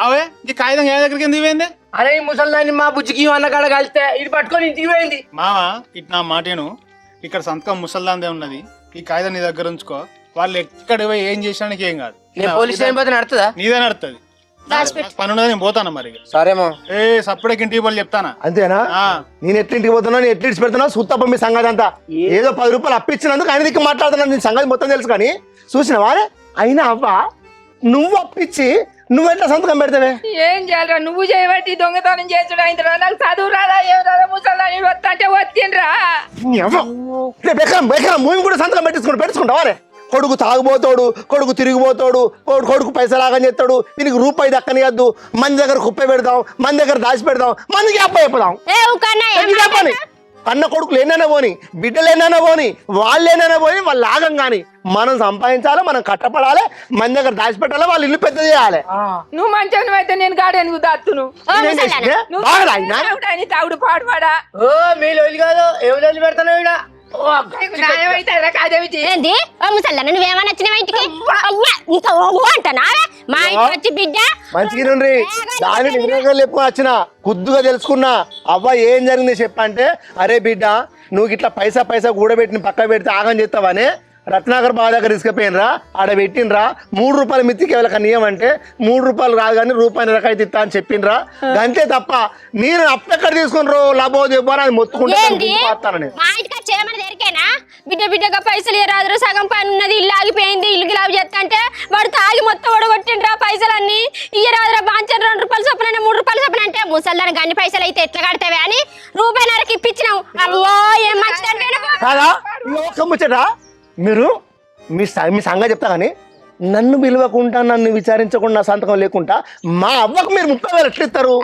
అవే ఈ కాగితం ఏ దగ్గరికి ఎందుకు పోయింది? అరే ముసల్దాన్ని మా బుజ్జికి అన్న కాడ కలిస్తే ఇది పట్టుకొని ఇంటికి పోయింది. మామ ఇటు నా మాటేను ఇక్కడ సంతకం ముసల్దాందే ఉన్నది. ఈ కాగితం నీ దగ్గర ఉంచుకో. వాళ్ళు ఎక్కడ పోయి ఏం చేసినా నీకు ఏం కాదు. పోలీస్ స్టేషన్ పోతే నడుతుందా? నీదే నడుతుంది. పని ఉన్నది నేను పోతాను మరి. సరేమో సప్పుడకి ఇంటికి పోయి చెప్తానా? అంతేనా? నేను ఎట్లింటికి పోతున్నా నేను ఎట్లింటి పెడుతున్నా సూత్తప్ప మీ సంగతి అంతా. ఏదో 10 రూపాయలు అప్పించినందుకు ఆయన దిక్కు మాట్లాడుతున్నాను. నీ సంగతి మొత్తం తెలుసు కానీ చూసినావా? అయినా అవ్వ నువ్వు అప్పించి నువ్వు ఎట్లా సంతకం పెడతావే? ఏం చేయాలరా నువ్వు చేయబట్టి దొంగతనం చేసుడు అయిందిరా. నాకు చదువు రాదా ఏం రాదా ముసలి వస్తా అంటే వచ్చిండ్రా. మూవీ కూడా సంతకం పెట్టుకుంటావా? కొడుకు తాగుపోతాడు కొడుకు తిరిగిపోతాడు కొడుకు పైసలు ఆగని చేస్తాడు. దీనికి రూపాయి దక్కనియద్దు. మన దగ్గర కుప్ప పెడతాం మన దగ్గర దాచి పెడతాం మందికి అప్ప చెప్పుదాం. అన్న కొడుకులు ఎన్నైనా పోని బిడ్డలు ఎన్నైనా పోని వాళ్ళు ఏనైనా పోని వాళ్ళు ఆగం కానీ మనం సంపాదించాలి మనం కట్టపడాలి మన దగ్గర దాచిపెట్టాలి వాళ్ళు ఇల్లు పెద్ద చేయాలి. నువ్వు మంచి అయితే నేను గాడెందుకు దాత్తును తాగుడు పాడుపాడా మీరు కాదు ఎవరు పెడతాను ఏంది ముసల్లా నువ్వేమన్నా వచ్చినావా ఇంటికి? అంటానా మా ఇంటికి వచ్చి బిడ్డ మంచిగా దాని చెప్పుకొని వచ్చిన కుద్దుగా తెలుసుకున్నా. అవ్వ ఏం జరిగింది చెప్పంటే అరే బిడ్డ నువ్వు ఇట్లా పైసా కూడబెట్టిన పక్క పెడితే ఆగం చేస్తావనే రత్నాకర్ బావ దగ్గర తీసుకుపోయినరా ఆడ పెట్టినరా 3 రూపాయల మిత్తికి ఎవరికి నియమంటే 3 రూపాయలు రాదు కానీ రూపాయలు రకైతే ఇస్తా అని చెప్పిండ్రా. అంతే తప్ప నేను అప్పెక్కడ తీసుకుని లాభో చెప్పారా అది మొత్తుకుంటాను. బిడ్డగా పైసలు రాదు సగం పని ఉన్నది ఇల్లు ఆగిపోయింది ఇల్లుకి లాభ చేస్తా అంటే వాడు తాగి మొత్తం ఓడగొట్టిండ్రా పైసలన్నీ ఇయ్యరాదురా బాంచన్ 2 రూపాయలు చొప్పున 3 రూపాయలు చొప్పున అంటే ముసల్దానికి అన్ని పైసలు అయితే ఎట్లా కడతావే అని రూపాయిన్నరకి ఇప్పించినావు. అమ్మో ఏం ముచ్చట మీరు మీ సంగతి చెప్తా కానీ నన్ను పిలవకుండా నన్ను విచారించకుండా సంతకం లేకుండా మా అవ్వకు మీరు 30,000 ఎట్లా ఇస్తారు?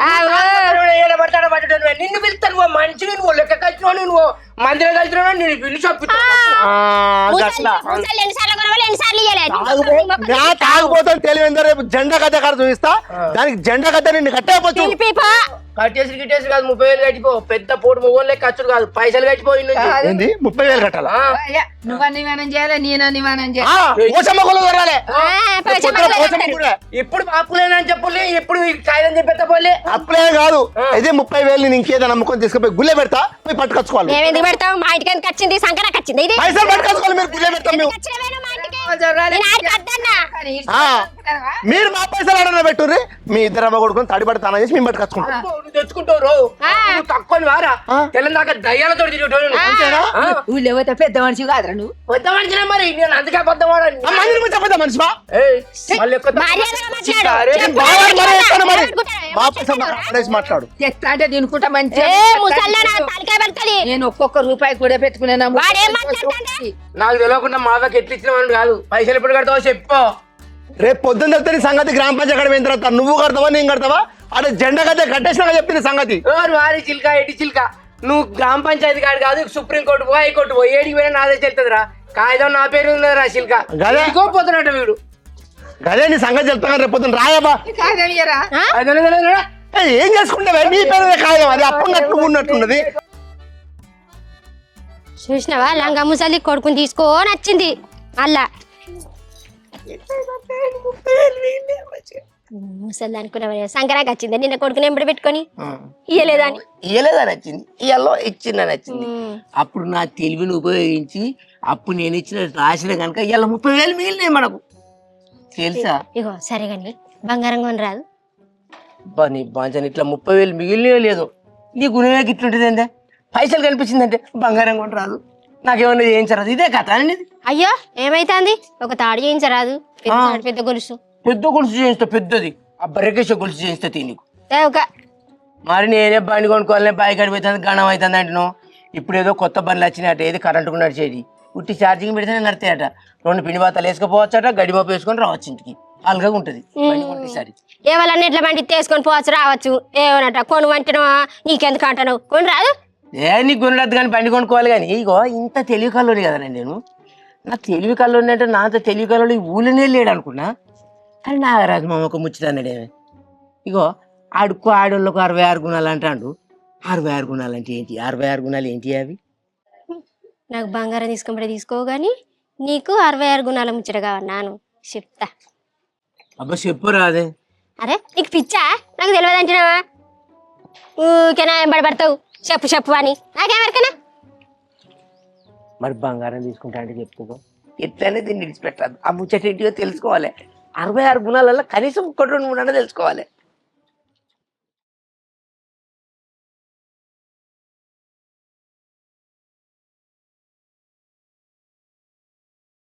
నిన్ను పిలుస్తాను మంచిగా నువ్వు లెక్క కలిసినావు నువ్వు మందిరం కలిసినావు నేను పిలిచి తాగుపోతాను తెలివి రేపు జెండా కథ కాడ చూపిస్తా దానికి జెండా కథ నిన్ను కట్టేయచ్చు. కట్టేసి గిట్టేసి కాదు 30,000 కట్టిపో. పెద్ద పోటు మొగోళ్ళే ఖర్చులు కాదు, పైసలు కట్టిపోయి ఏంది 30,000 కట్టాలా నువ్వన్నీ మనం చేయాలి, నేనన్నీ మనం చేయాలి. పోచమ్మ కొలు దొరాలే ఇప్పుడు అప్పులేనని చెప్పులే, ఎప్పుడు కాయలని చెప్పేస్తా పోలే. అప్పులే కాదు, అయితే 30,000 నేను ఇంకేదో నమ్ముకొని తీసుకుపోయి గుళ్ళే పెడతా, పోయి పట్టుకొచ్చుకోవాలి. మేము ఎందుకు పెడతాం? మా ఇంటికి ఎందుకు వచ్చింది? సంకరాకి వచ్చింది ఇది. పైసలు పట్టుకొచ్చుకోవాలి, మీరు గుళ్ళే పెడతాం మేము. వచ్చినవేనా మా ఇంటికి? జొర్రాలి. నేను ఆడికి వద్దన్నా. మీరు మా పైసలు ఆడనే పెట్టుర్రి, మీ ఇద్దరు అమ్మ కొడుకుని తడిపడి తానం చేసి మేము పట్టుకొచ్చుకుంటాం. నువ్వు తెచ్చుకుంటావు రో, నువ్వు తక్కువ వారా తెల్లందాక దయ్యాలతో తిరిగేటోడు. ఊళ్ళో పోతే పెద్ద మనిషి కాదురా నువ్వు. పెద్ద మనిషినే మరి, నేను అందుకే అబద్ధం వాడని. మనిషి బా మర్యాదగా మాట్లాడు. అరే, చెప్పు. మా పైసలు ఆడేసి మాట్లాడు. ఎట్లా అంటే తినుకుంటా మంచి ఏ ముసల్దానా తలకాయ పడుతుంది. నేను ఒక్కొక్క రూపాయి కూడా పెట్టుకున్నా. వాడేం మాట్లాడతాడా? నాకు తెలియకుండా మా దాకా ఎట్లు ఇచ్చిన కాదు. పైసలు ఎప్పుడు కడతావో చెప్పు. రేపు పొద్దున్న చెప్తే నీ సంగతి గ్రామ పంచాయతీ కడ పోయిన తర్వాత నువ్వు కడతావా నేను కడతావా? అదే జెండా కట్టే కట్టేసినాక చెప్పింది సంగతి. వారి చిల్క ఎట్టి చిల్క, నువ్వు గ్రామ పంచాయతీ కాదు కాదు, సుప్రీంకోర్టు పో, హైకోర్టు పో, ఏడికి పోయినా నాదే చెప్తుందిరా. కాగితం నా పేరు ఉందిరా చిల్క. గదే. పోతున్నట్టు వీడు. అదే నీ సంగతి చెప్తాను, రేపు పొద్దున్న రాయబా. కాదయ్యరా ఏం చేసుకుంటావే, నీ పేరు కాయం, అది అప్పున్నట్టు ఉన్నట్టున్నది. చూసినావా లంగా ముసలి కొడుకుని తీసుకోని వచ్చింది. అలా ముసలి అనుకున్నా సంక్రాంతి వచ్చింది. నిన్న కొడుకుని ఎంబడి పెట్టుకొని ఇయ్యలేదని ఇయ్యలేదని వచ్చింది, ఇయ్యాలో ఇచ్చిందని వచ్చింది. అప్పుడు నా తెలివిని ఉపయోగించి అప్పుడు నేను ఇచ్చిన రాసిన కనుక ఇవాళ 30,000 మిగిలినాయి మనకు, తెలుసా? ఇగో సరే కానీ బంగారం కొని రాదు. నీ బాంచని ఇట్లా 30,000 మిగిలినయో లేదో, నీ గుణమే గిట్లుంటుంది ఏందే? పైసలు కనిపించిందంటే బంగారం కొని రాదు, నాకేమన్నా చేయించరాదు. ఇదే కథ అనేది. అయ్యో ఏమైతుంది? ఒక తాడు చేయించరాదు, పెద్ద గొలుసు. పెద్ద గొలుసు చేయిస్తా, పెద్దది ఆ బర్రెకేసే గొలుసు చేయిస్తా నీకు. ఒక మరి నేనే బండి కొనుక్కోవాలని బైక్ అడిపోతుంది, గణం అవుతుంది అంటున్నావు. ఇప్పుడు ఏదో కొత్త బండ్లు వచ్చినాయట, ఏది కరెంటుకు నడిచేది, ఉట్టి ఛార్జింగ్ పెడితేనే నడతాయట. 2 పిండి బాతాలు వేసుకపోవచ్చట, గడిమోపు వేసుకొని రావచ్చు ఇంటికి, అలగా ఉంటుంది బండి. ఏవాళ్ళని ఎట్లా బండి తీసుకొని పోవచ్చు రావచ్చు. ఏమన్నట కొను అంటున్నావా? నీకెందుకు అంటున్నావు? కొని రాదు. నీకు కొనలేదు కానీ బండి కొనుక్కోవాలి. కానీ ఇగో ఇంత తెలివి కల్లోని కదా నేను, నా తెలివి కల్లోని అంటే నాతో తెలివి కల్లో ఈ ఊళ్ళోనే లేడు అనుకున్నా. కానీ నాగరాజు మామ ఒక ముచ్చటన్నాడేమే, ఇగో ఆడుకో ఆడోళ్ళకు 66 గుణాలు అంటాడు. 66 గుణాలు అంటే ఏంటి? 66 గుణాలు ఏంటి అవి? నాకు బంగారం తీసుకుంటే తీసుకో కానీ నీకు 66 గుణాల ముచ్చట కావాలి. నాను చెప్తా. అబ్బా చెప్పు రాదే. అరే నీకు పిచ్చా? నాకు తెలియదు అంటున్నావా? ఊకేనా ఎంబడి పడతావు? చెప్పు చెప్పు అని నాకేమరికనా? మరి బంగారం తీసుకుంటా అంటే చెప్తుందో ఎట్లనే దీన్ని విడిచిపెట్టాలి. ఆ ముచ్చట ఏంటిదో తెలుసుకోవాలి. 66 గుణాలలో కనీసం 1, 2, 3 తెలుసుకోవాలి.